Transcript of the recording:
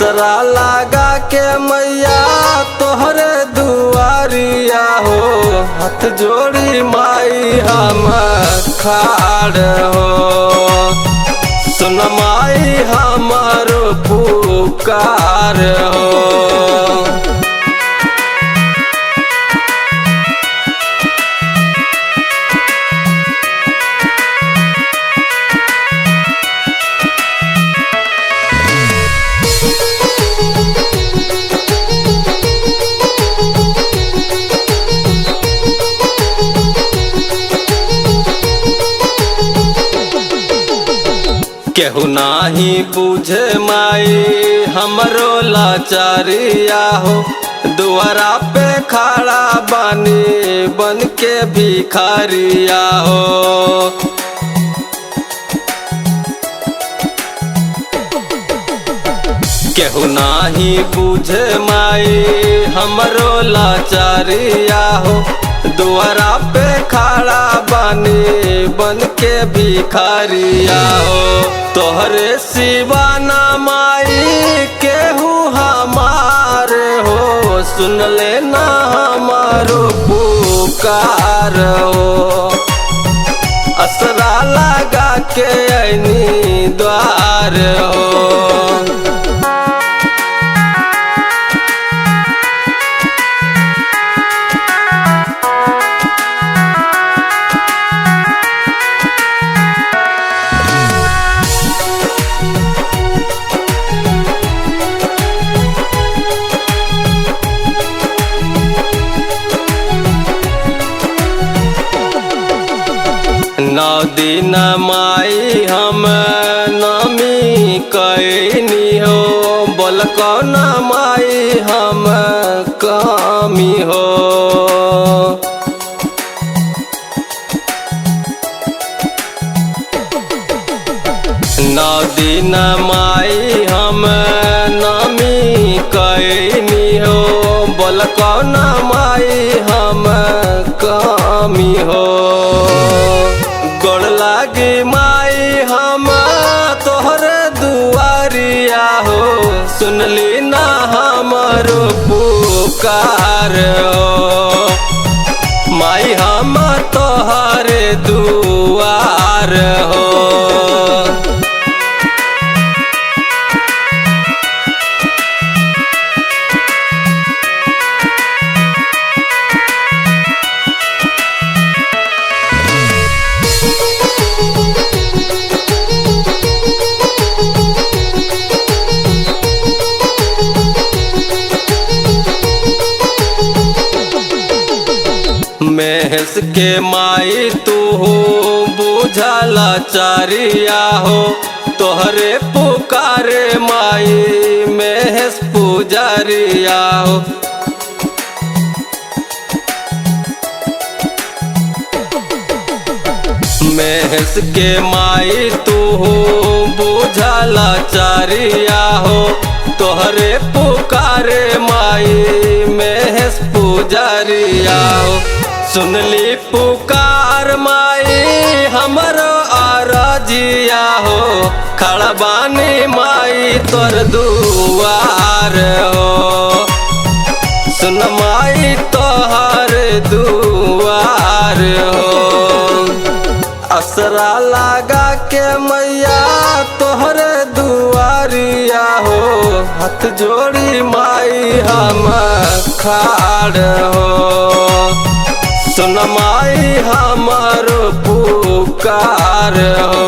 असरा लगा के मैया तोहरे दुआरिया हो, हाथ जोड़ी माई हम खाड़ हो। सुन माई हमारो पुकार हो। केहू नाही बुझे माई हमरो लाचारिया हो, दुआरा पे खड़ा बानी बन के भिखारिया हो। केहू नाही बुझे माई हमरो लाचारिया हो, दुआरा पे खड़ा बानी बन के भिखारिया हो। तोहरे सिवाना माई केहू हमारे हो, सुन लेना हमारो पुकार हो। असरा लगा के ऐनी द्वार हो। नौ दिन माई हम नमी कैनी हो, बोल कौन माई हम कमी हो। नौ दिन माई हम नमी कैनी हो, बोल कौन माई हम कमी हो। गोड़ लागी माई हम तोहरे दुआरिया हो, सुनली ना हमारो पुकार हो। माई हम तोहरे दुआर हो। महेश के माई तू हो बुझला चारिया हो, तोहरे पुकारे माई महेश पुजारिया हो। महेश के माई तू हो बुझला चारिया हो, तोहरे पुकारे माई महेश पुजारिया हो। सुनली पुकार माई हमरो आरजिया हो, खड़ा बानी माई तोर दुआर हो। सुन माई तोहर दुआर हो। असरा लगा के मैया तोहरे दुआरिया हो, हाथ जोड़ी माई हम खाड़ हो। सुन माई हमारो पुकार हो।